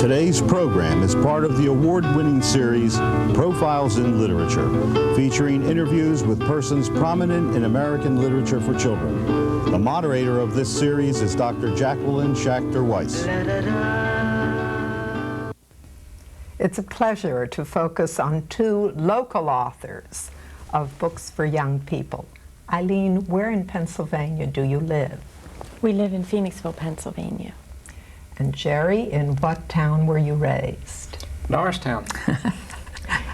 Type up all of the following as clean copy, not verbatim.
Today's program is part of the award-winning series Profiles in Literature, featuring interviews with persons prominent in American literature for children. The moderator of this series is Dr. Jaqueline Shachter Weiss. It's a pleasure to focus on two local authors of books for young people. Eileen, where in Pennsylvania do you live? We live in Phoenixville, Pennsylvania. And Jerry, in what town were you raised? Norristown.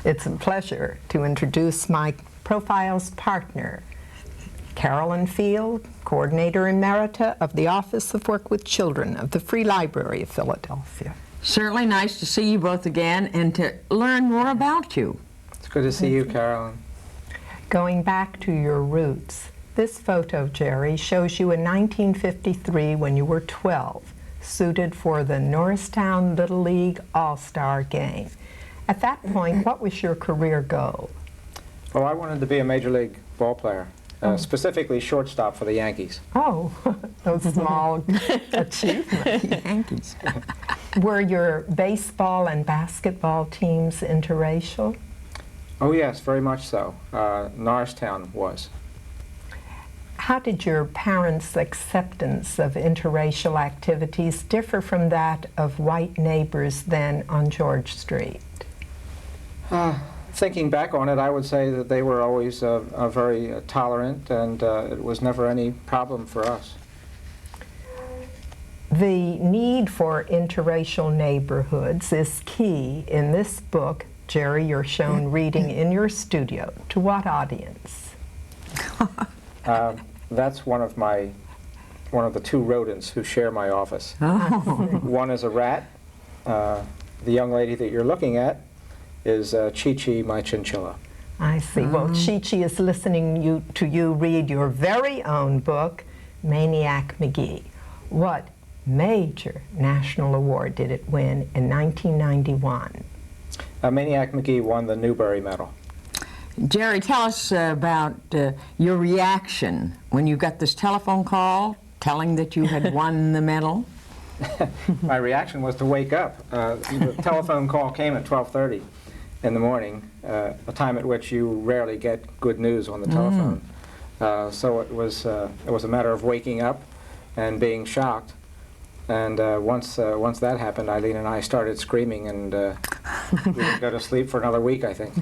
It's a pleasure to introduce my Profiles partner, Carolyn Field, Coordinator Emerita of the Office of Work with Children of the Free Library of Philadelphia. Certainly nice to see you both again and to learn more about you. It's good to see you, Carolyn. Going back to your roots, this photo, Jerry, shows you in 1953 when you were 12, suited for the Norristown Little League All-Star Game. At that point, what was your career goal? Well, I wanted to be a Major League ball player, specifically shortstop for the Yankees. Oh, those small achievements. Yankees. Were your baseball and basketball teams interracial? Oh yes, very much so. Norristown was. How did your parents' acceptance of interracial activities differ from that of white neighbors then on George Street? Thinking back on it, I would say that they were always very tolerant, and it was never any problem for us. The need for interracial neighborhoods is key in this book. Jerry, you're shown reading in your studio. To what audience? That's one of the two rodents who share my office. Oh. One is a rat. The young lady that you're looking at is Chi-Chi, my chinchilla. I see. Well, Chi-Chi is listening to you read your very own book, Maniac McGee. What major national award did it win in 1991? Maniac McGee won the Newbery Medal. Jerry, tell us about your reaction when you got this telephone call telling that you had won the medal. My reaction was to wake up. The telephone call came at 12:30 in the morning, a time at which you rarely get good news on the telephone. So it was a matter of waking up and being shocked. And once that happened, Eileen and I started screaming, and we didn't go to sleep for another week, I think.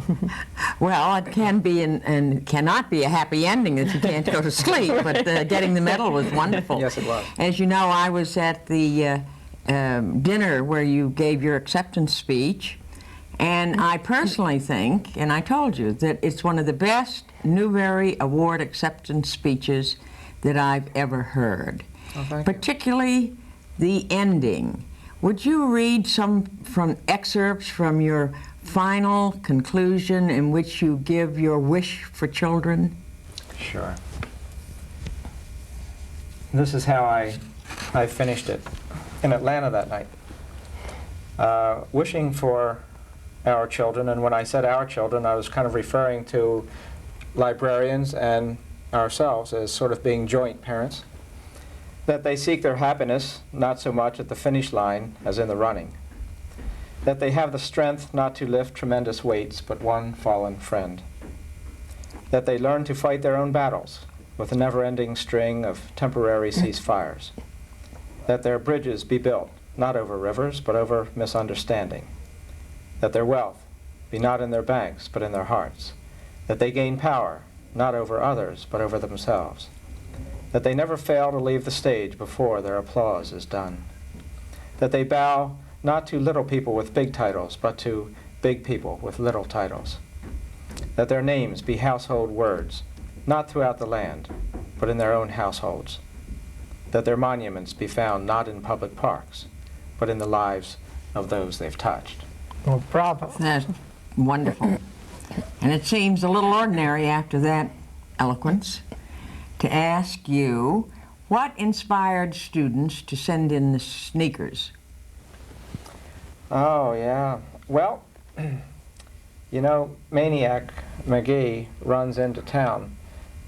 Well, it can be and cannot be a happy ending that you can't go to sleep, but getting the medal was wonderful. Yes, it was. As you know, I was at the dinner where you gave your acceptance speech, and I personally think, and I told you, that it's one of the best Newbery Award acceptance speeches that I've ever heard. Oh, thank you. Particularly the ending. Would you read some excerpts from your final conclusion in which you give your wish for children? Sure. This is how I finished it in Atlanta that night. Wishing for our children, and when I said our children, I was kind of referring to librarians and ourselves as sort of being joint parents. That they seek their happiness not so much at the finish line as in the running. That they have the strength not to lift tremendous weights but one fallen friend. That they learn to fight their own battles with a never-ending string of temporary ceasefires. That their bridges be built not over rivers but over misunderstanding. That their wealth be not in their banks but in their hearts. That they gain power not over others but over themselves. That they never fail to leave the stage before their applause is done. That they bow not to little people with big titles, but to big people with little titles. That their names be household words, not throughout the land, but in their own households. That their monuments be found not in public parks, but in the lives of those they've touched. Well, bravo. That's wonderful. And it seems a little ordinary after that eloquence to ask you, what inspired students to send in the sneakers? Oh, yeah. Well, you know, Maniac McGee runs into town,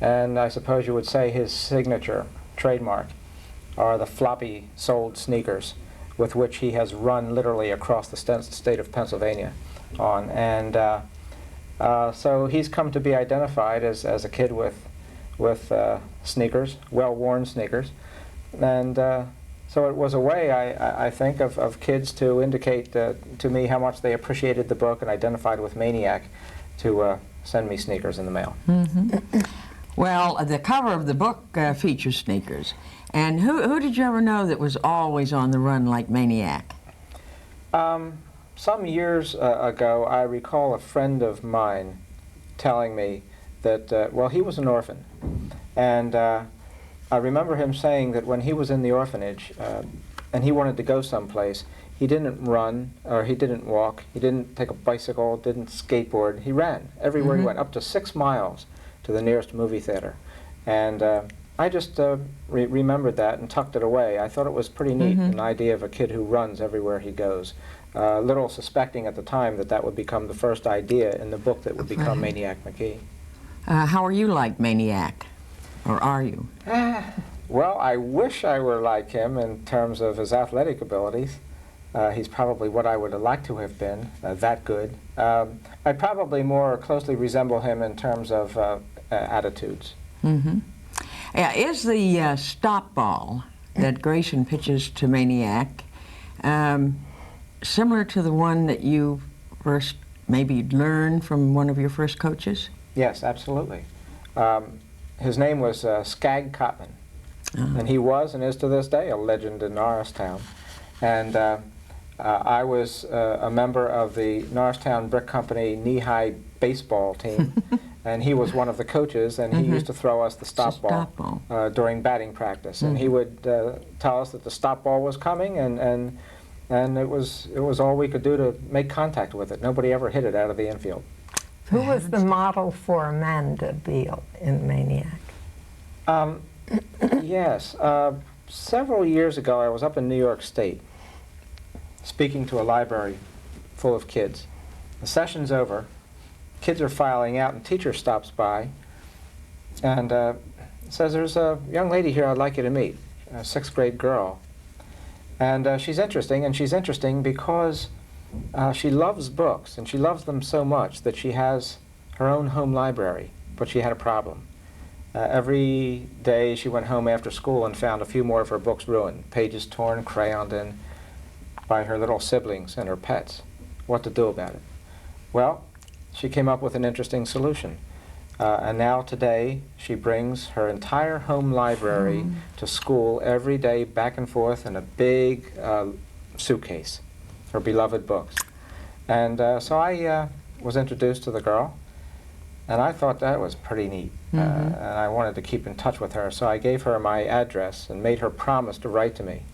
and I suppose you would say his signature, trademark, are the floppy-soled sneakers with which he has run literally across the state of Pennsylvania on. And so he's come to be identified as a kid with sneakers, well-worn sneakers. And so it was a way, I think, of kids to indicate to me how much they appreciated the book and identified with Maniac to send me sneakers in the mail. Mm-hmm. Well, the cover of the book features sneakers. And who did you ever know that was always on the run like Maniac? Some years ago, I recall a friend of mine telling me that, well, he was an orphan. And I remember him saying that when he was in the orphanage and he wanted to go someplace, he didn't run or he didn't walk, he didn't take a bicycle, didn't skateboard, he ran everywhere he went, up to 6 miles to the nearest movie theater. And I just remembered that and tucked it away. I thought it was pretty neat, an idea of a kid who runs everywhere he goes. Little suspecting at the time that that would become the first idea in the book that would become Maniac McGee. How are you like Maniac? Or are you? Well, I wish I were like him in terms of his athletic abilities. He's probably what I would have liked to have been, that good. I probably more closely resemble him in terms of attitudes. Mm-hmm. Is the stop ball that Grayson pitches to Maniac similar to the one that you first maybe learned from one of your first coaches? Yes, absolutely. His name was Skag Cotman, and he was and is to this day a legend in Norristown. And I was a member of the Norristown Brick Company knee-high baseball team, and he was one of the coaches, and he used to throw us the stop ball during batting practice. And he would tell us that the stop ball was coming, and it was all we could do to make contact with it. Nobody ever hit it out of the infield. Who was the model for Amanda Beale in Maniac? Yes. Several years ago, I was up in New York State speaking to a library full of kids. The session's over. Kids are filing out, and teacher stops by and says, "There's a young lady here I'd like you to meet, a 6th grade girl. And she's interesting because she loves books, and she loves them so much that she has her own home library, but she had a problem. Every day she went home after school and found a few more of her books ruined, pages torn, crayoned in by her little siblings and her pets. What to do about it? Well, she came up with an interesting solution. And now today she brings her entire home library to school every day, back and forth in a big suitcase, her beloved books. And so I was introduced to the girl, and I thought that was pretty neat. And I wanted to keep in touch with her, so I gave her my address and made her promise to write to me.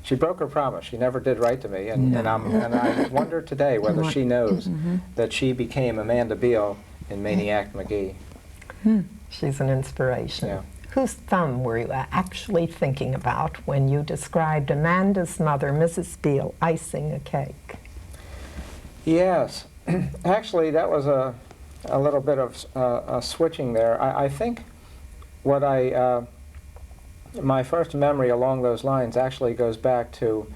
She broke her promise. She never did write to me, and I wonder today whether she knows that she became Amanda Beale in Maniac McGee. She's an inspiration. Yeah. Whose thumb were you actually thinking about when you described Amanda's mother, Mrs. Beale, icing a cake? Yes. Actually, that was a little bit of switching there. I think what my first memory along those lines actually goes back to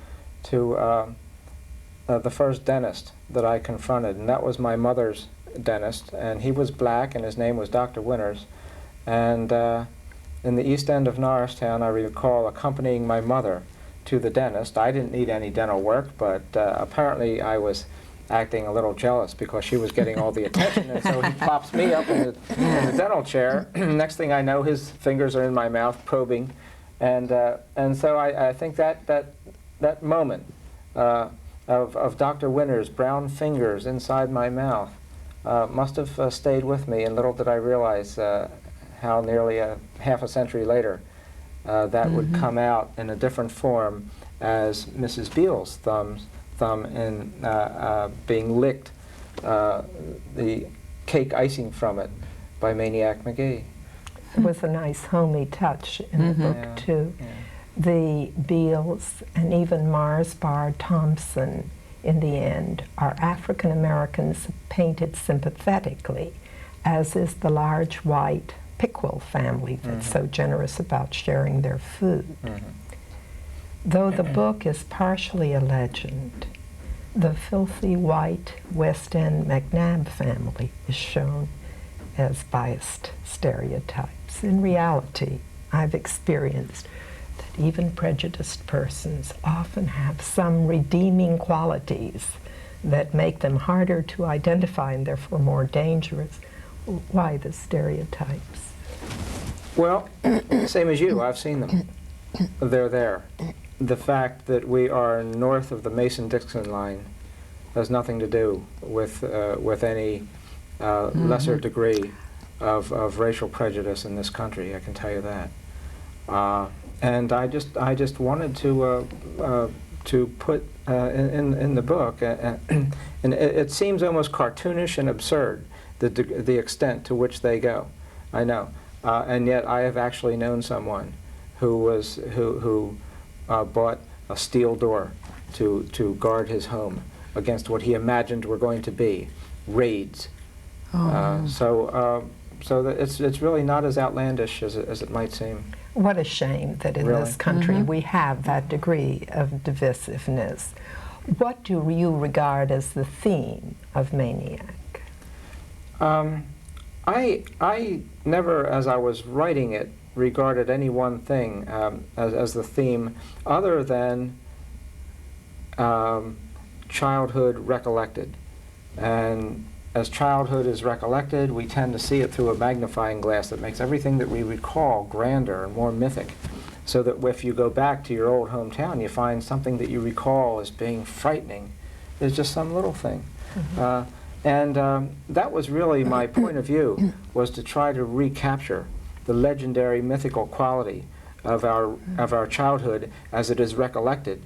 the first dentist that I confronted, and that was my mother's dentist, and he was black, and his name was Dr. Winters. And in the east end of Norristown, I recall accompanying my mother to the dentist. I didn't need any dental work, but apparently I was acting a little jealous because she was getting all the attention, and so he plops me up in the dental chair. Next thing I know, his fingers are in my mouth probing, and so I think that moment of Dr. Winters' brown fingers inside my mouth must have stayed with me, and little did I realize how nearly half a century later that would come out in a different form as Mrs. Beale's thumb in being licked, the cake icing from it by Maniac McGee. It was a nice homey touch in the book, too. Yeah. The Beales and even Mars Bar Thompson, in the end, are African Americans painted sympathetically, as is the large white Pickwill family that's so generous about sharing their food. Though the book is partially a legend, the filthy white West End McNabb family is shown as biased stereotypes. In reality, I've experienced that even prejudiced persons often have some redeeming qualities that make them harder to identify and therefore more dangerous. Why the stereotypes? Well, same as you, I've seen them. They're there. The fact that we are north of the Mason-Dixon line has nothing to do with any lesser degree of racial prejudice in this country. I can tell you that. And I just wanted to put in the book, and it seems almost cartoonish and absurd the extent to which they go. I know, and yet I have actually known someone who bought a steel door to guard his home against what he imagined were going to be raids. So that it's really not as outlandish as it might seem. What a shame that in this country we have that degree of divisiveness. What do you regard as the theme of Maniac? I never, as I was writing it, regarded any one thing as the theme other than childhood recollected. And as childhood is recollected, we tend to see it through a magnifying glass that makes everything that we recall grander and more mythic. So that if you go back to your old hometown, you find something that you recall as being frightening. There's just some little thing. That was really my point of view, was to try to recapture the legendary mythical quality of our childhood as it is recollected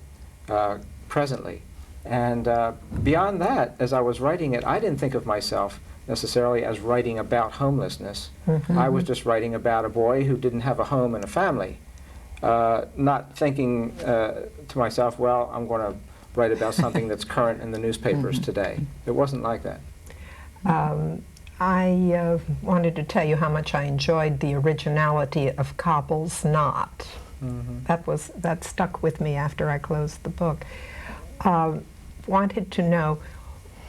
presently. And beyond that, as I was writing it, I didn't think of myself necessarily as writing about homelessness. I was just writing about a boy who didn't have a home and a family, not thinking to myself, well, I'm going to write about something that's current in the newspapers today. It wasn't like that. I wanted to tell you how much I enjoyed the originality of Cobble's Knot. That stuck with me after I closed the book. Wanted to know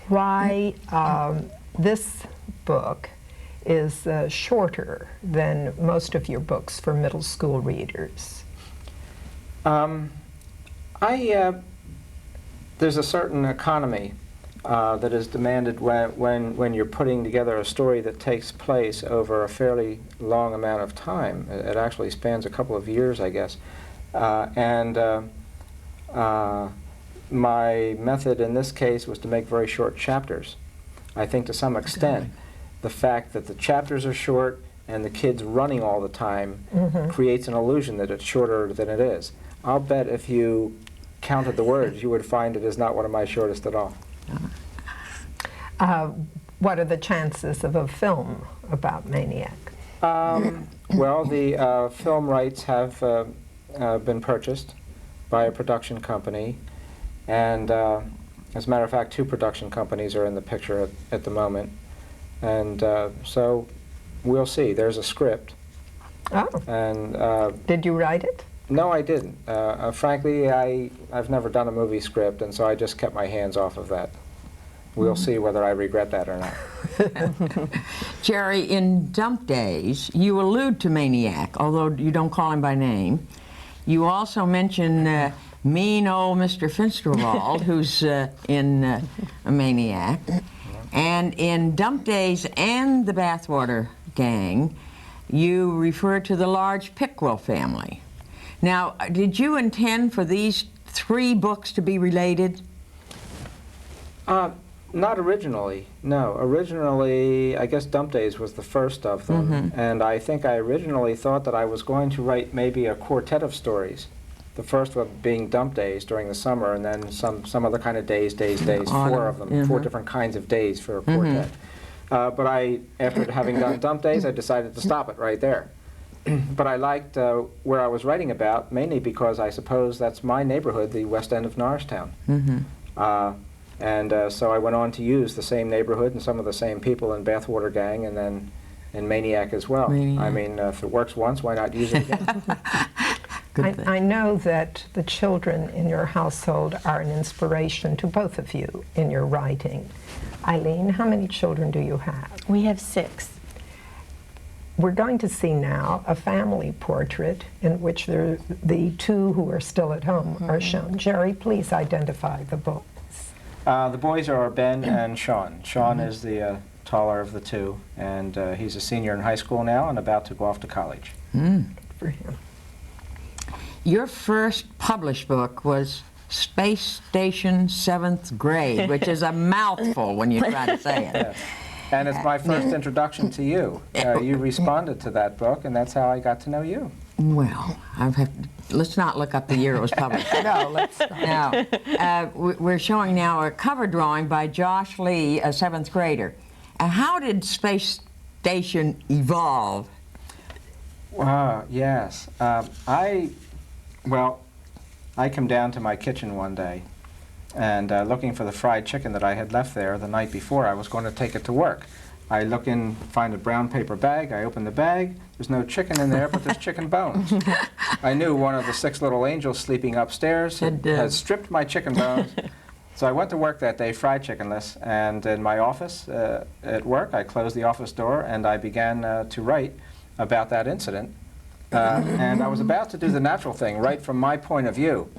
why this book is shorter than most of your books for middle school readers. There's a certain economy that is demanded when you're putting together a story that takes place over a fairly long amount of time. It actually spans a couple of years, I guess. My method in this case was to make very short chapters. I think to some extent the fact that the chapters are short and the kid's running all the time creates an illusion that it's shorter than it is. I'll bet if you counted the words, you would find it is not one of my shortest at all. What are the chances of a film about Maniac? Well, the film rights have been purchased by a production company, and as a matter of fact, 2 production companies are in the picture at the moment, and so we'll see. There's a script. Oh. And did you write it? No, I didn't. Frankly, I've never done a movie script, and so I just kept my hands off of that. We'll see whether I regret that or not. Jerry, in Dump Days, you allude to Maniac, although you don't call him by name. You also mention mean old Mr. Finsterwald, who's in a Maniac. And in Dump Days and the Bathwater Gang, you refer to the large Pickwill family. Now, did you intend for these 3 books to be related? Not originally, no. Originally, I guess Dump Days was the first of them, and I think I originally thought that I was going to write maybe a quartet of stories. The first one being Dump Days during the summer, and then some other kind of days, 4 of them, 4 different kinds of days for a quartet. But after having done Dump Days, I decided to stop it right there. But I liked where I was writing about, mainly because I suppose that's my neighborhood, the West End of Norristown. So I went on to use the same neighborhood and some of the same people in Bathwater Gang, and then in Maniac as well. I mean, if it works once, why not use it again? good thing. I know that the children in your household are an inspiration to both of you in your writing. Eileen, how many children do you have? We have 6. We're going to see now a family portrait in which the 2 who are still at home are shown. Jerry, please identify the boys. The boys are Ben and Sean. Sean is the taller of the 2, and he's a senior in high school now and about to go off to college. For him. Your first published book was Space Station 7th Grade, which is a mouthful when you try to say it. Yes. And it's my first introduction to you. You responded to that book, and that's how I got to know you. Well, let's not look up the year it was published. No, let's not. Now, we're showing now a cover drawing by Josh Lee, a 7th grader. How did Space Station evolve? Yes. I come down to my kitchen one day, and looking for the fried chicken that I had left there the night before. I was going to take it to work. I look in, find a brown paper bag. I open the bag. There's no chicken in there, but there's chicken bones. I knew one of the 6 little angels sleeping upstairs had stripped my chicken bones. So I went to work that day fried chickenless, and in my office at work, I closed the office door and I began to write about that incident. And I was about to do the natural thing, right from my point of view,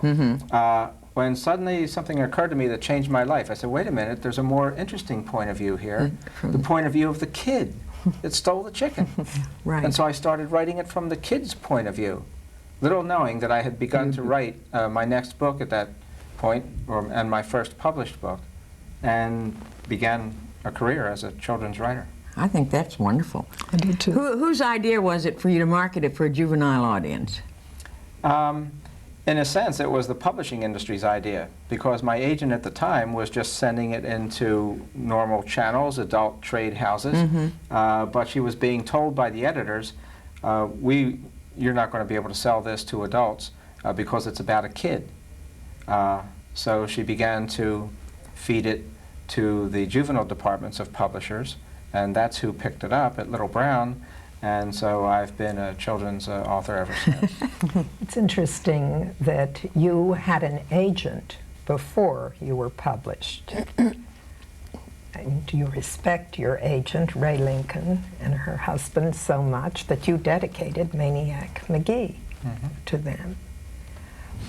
when suddenly something occurred to me that changed my life. I said, wait a minute, there's a more interesting point of view here, the point of view of the kid that stole the chicken. Right. And so I started writing it from the kid's point of view, little knowing that I had begun to write my next book at that point, and my first published book, and began a career as a children's writer. I think that's wonderful. I do too. Whose idea was it for you to market it for a juvenile audience? In a sense, it was the publishing industry's idea, because my agent at the time was just sending it into normal channels, adult trade houses, but she was being told by the editors, you're not going to be able to sell this to adults because it's about a kid. So she began to feed it to the juvenile departments of publishers, and that's who picked it up at Little Brown. And so I've been a children's author ever since. It's interesting that you had an agent before you were published. And do you respect your agent, Ray Lincoln, and her husband so much that you dedicated Maniac McGee to them?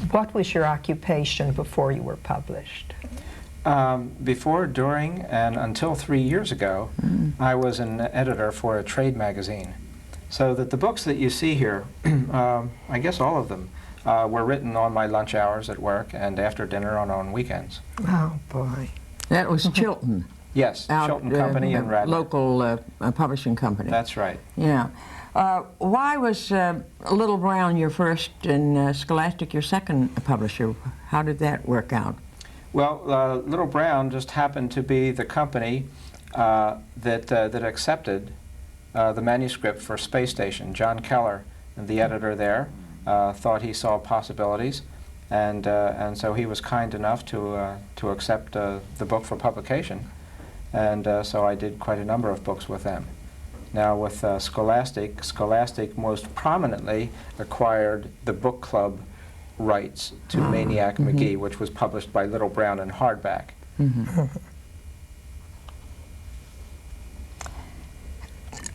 What was your occupation before you were published? Before, during, and until 3 years ago, I was an editor for a trade magazine. So that the books that you see here, I guess all of them, were written on my lunch hours at work and after dinner on weekends. Oh, boy. That was Chilton. Yes, Chilton Company and Radley. Local publishing company. That's right. Yeah. Why was Little Brown your first and Scholastic your second publisher? How did that work out? Well, Little Brown just happened to be the company that accepted the manuscript for Space Station. John Keller, the editor there, thought he saw possibilities, and so he was kind enough to accept the book for publication, and so I did quite a number of books with them. Now with Scholastic most prominently acquired the book club rights to Maniac McGee, which was published by Little Brown in hardback.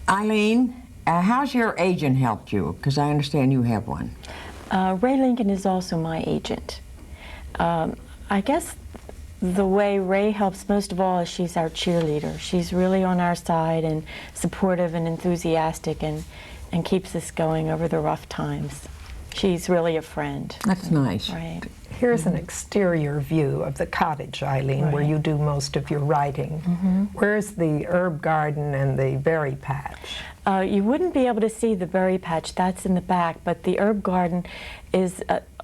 Eileen, how's your agent helped you? Because I understand you have one. Ray Lincoln is also my agent. I guess the way Ray helps most of all is she's our cheerleader. She's really on our side and supportive and enthusiastic and keeps us going over the rough times. She's really a friend. That's nice. Right. Here's an exterior view of the cottage, Eileen, where you do most of your writing. Where's the herb garden and the berry patch? You wouldn't be able to see the berry patch, that's in the back, but the herb garden is,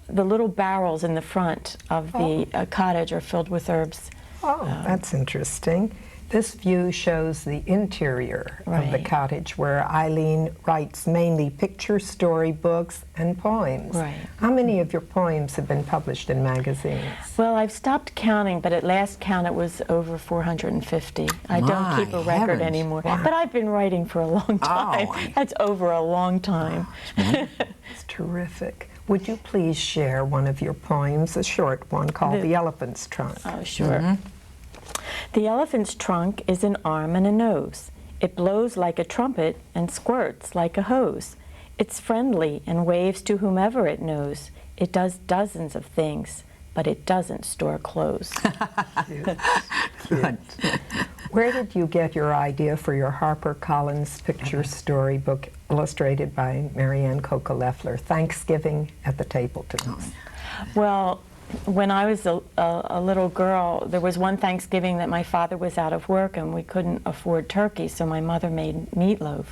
the little barrels in the front of the cottage are filled with herbs. Oh, that's interesting. This view shows the interior of the cottage, where Eileen writes mainly picture story books and poems. How many of your poems have been published in magazines? Well, I've stopped counting, but at last count it was over 450. I don't keep a record anymore. But I've been writing for a long time. That's over a long time. It's terrific. Would you please share one of your poems, a short one called The Elephant's Trunk? Oh, sure. The elephant's trunk is an arm and a nose. It blows like a trumpet and squirts like a hose. It's friendly and waves to whomever it knows. It does dozens of things, but it doesn't store clothes. Good. Where did you get your idea for your HarperCollins picture storybook illustrated by Marianne Coca-Leffler, Thanksgiving at the Tabletons? Well, when I was a little girl, there was one Thanksgiving that my father was out of work and we couldn't afford turkey, so my mother made meatloaf.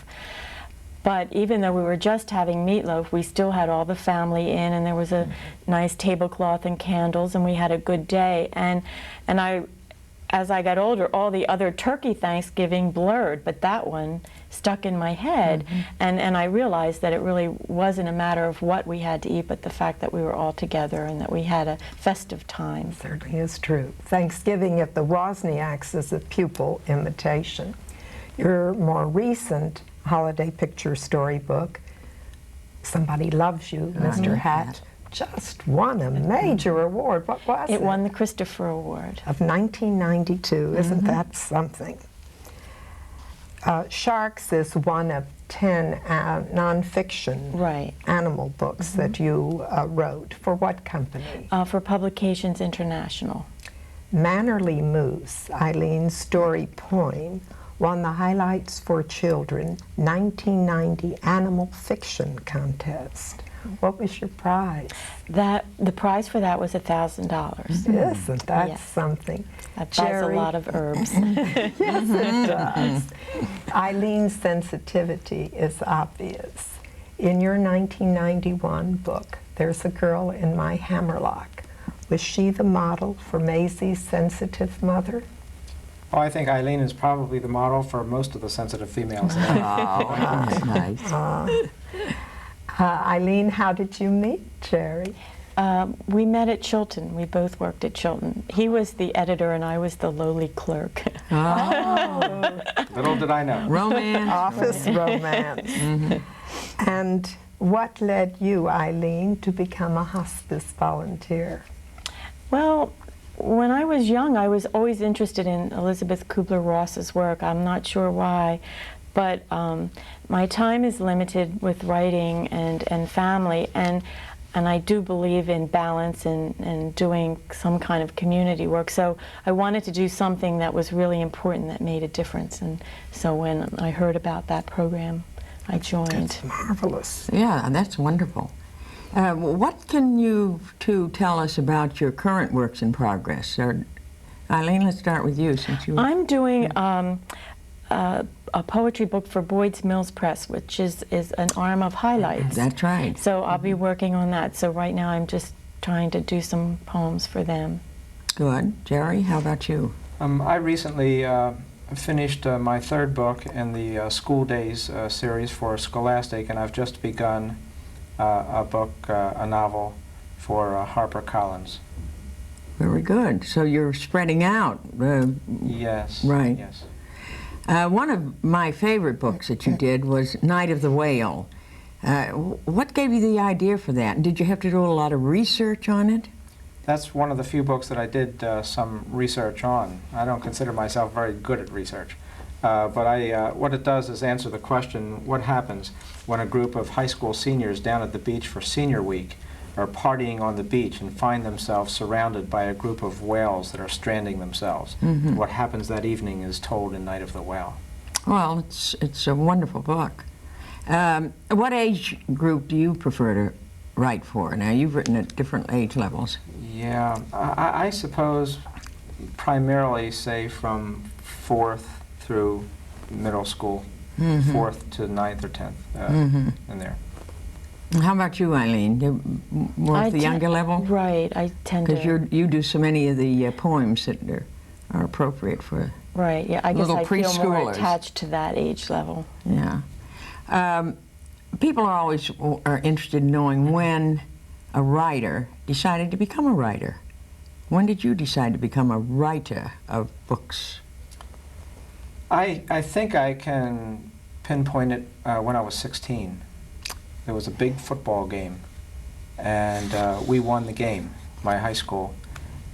But even though we were just having meatloaf, we still had all the family in, and there was a nice tablecloth and candles, and we had a good day. And as I got older, all the other turkey Thanksgiving blurred, but that one stuck in my head. And I realized that it really wasn't a matter of what we had to eat, but the fact that we were all together and that we had a festive time. Certainly is true. Thanksgiving at the Wozniaks is a pupil imitation. Your more recent holiday picture storybook, Somebody Loves You, Mr. Hat, just won a major award. What was it? It won the Christopher Award. Of 1992. Isn't that something? Sharks is one of 10 nonfiction animal books that you wrote. For what company? For Publications International. Mannerly Moose, Eileen's story poem, won the Highlights for Children 1990 Animal Fiction Contest. What was your prize? The prize for that was $1,000. Isn't that Yes. something? That buys a lot of herbs. Yes, it does. Eileen's sensitivity is obvious. In your 1991 book, There's a Girl in My Hammerlock. Was she the model for Maisie's sensitive mother? Oh, I think Eileen is probably the model for most of the sensitive females. Oh, that's nice. Eileen, how did you meet Jerry? We met at Chilton. We both worked at Chilton. He was the editor and I was the lowly clerk. Oh, Little did I know. Romance. office romance. And what led you, Eileen, to become a hospice volunteer? Well, when I was young, I was always interested in Elizabeth Kubler-Ross's work. I'm not sure why, but my time is limited with writing and family, and I do believe in balance and doing some kind of community work. So I wanted to do something that was really important, that made a difference. And so when I heard about that program, I joined. That's marvelous. Yeah, that's wonderful. What can you two tell us about your current works in progress? Eileen, let's start with you, since you... I'm doing a poetry book for Boyd's Mills Press, which is an arm of Highlights. That's right. So I'll be working on that. So right now I'm just trying to do some poems for them. Good. Jerry, how about you? I recently finished my third book in the School Days series for Scholastic, and I've just begun a book, a novel for HarperCollins. Very good. So you're spreading out. Yes. Right. Yes. One of my favorite books that you did was Night of the Whale. What gave you the idea for that? Did you have to do a lot of research on it? That's one of the few books that I did some research on. I don't consider myself very good at research. But what it does is answer the question, what happens when a group of high school seniors down at the beach for senior week are partying on the beach and find themselves surrounded by a group of whales that are stranding themselves. What happens that evening is told in Night of the Whale. Well, it's a wonderful book. What age group do you prefer to write for? Now, you've written at different age levels. Yeah, I suppose primarily, say, from 4th through middle school, 4th to 9th or 10th, in there. How about you, Eileen? More at the younger level? Right, I tend to... Because you do so many of the poems that are appropriate for Right, yeah, I guess little I feel more preschoolers. attached to that age level. Yeah. People are always interested in knowing when a writer decided to become a writer. When did you decide to become a writer of books? I think I can pinpoint it when I was 16. There was a big football game and we won the game, my high school.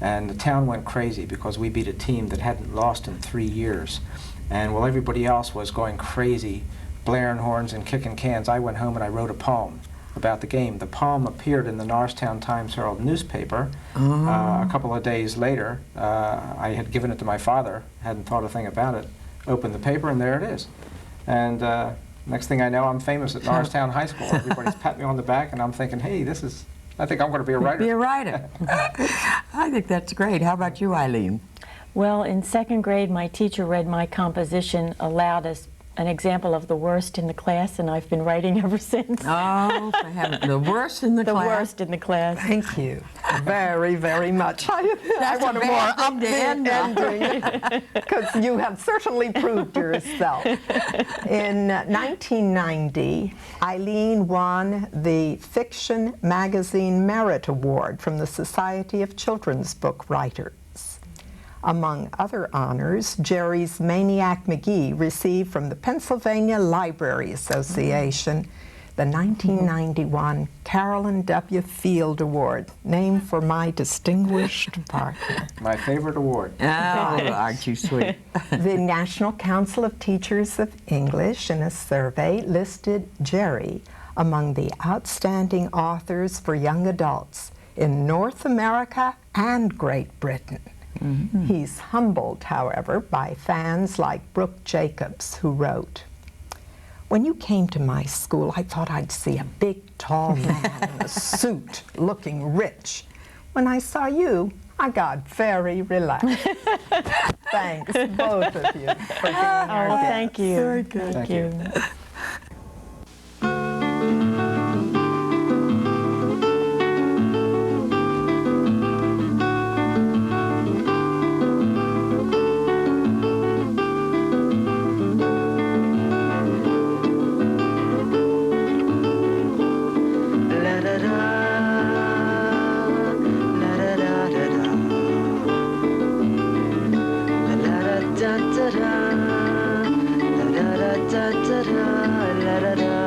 And the town went crazy because we beat a team that hadn't lost in 3 years. And while everybody else was going crazy, blaring horns and kicking cans, I went home and I wrote a poem about the game. The poem appeared in the Norristown Times-Herald newspaper. A couple of days later, I had given it to my father, hadn't thought a thing about it, opened the paper, and there it is. And next thing I know, I'm famous at Norristown High School. Everybody's patting me on the back, and I'm thinking, hey, I think I'm going to be a writer. Be a writer. I think that's great. How about you, Eileen? Well, in 2nd grade, my teacher read my composition aloud as an example of the worst in the class, and I've been writing ever since. Oh, for heaven. The worst in the class? The worst in the class. Thank you very, very much. I want a more upbeat ending, because you have certainly proved yourself. In 1990, Eileen won the Fiction Magazine Merit Award from the Society of Children's Book Writers. Among other honors, Jerry's Maniac McGee received from the Pennsylvania Library Association the 1991 Carolyn W. Field Award, named for my distinguished partner. My favorite award. Oh, aren't you sweet? The National Council of Teachers of English, in a survey, listed Jerry among the outstanding authors for young adults in North America and Great Britain. Mm-hmm. He's humbled, however, by fans like Brooke Jacobs, who wrote, "When you came to my school, I thought I'd see a big, tall man in a suit, looking rich. When I saw you, I got very relaxed." Thanks, both of you, for being our guests. Thank you. Very good. Thank you. Da da da da da da da da da da da.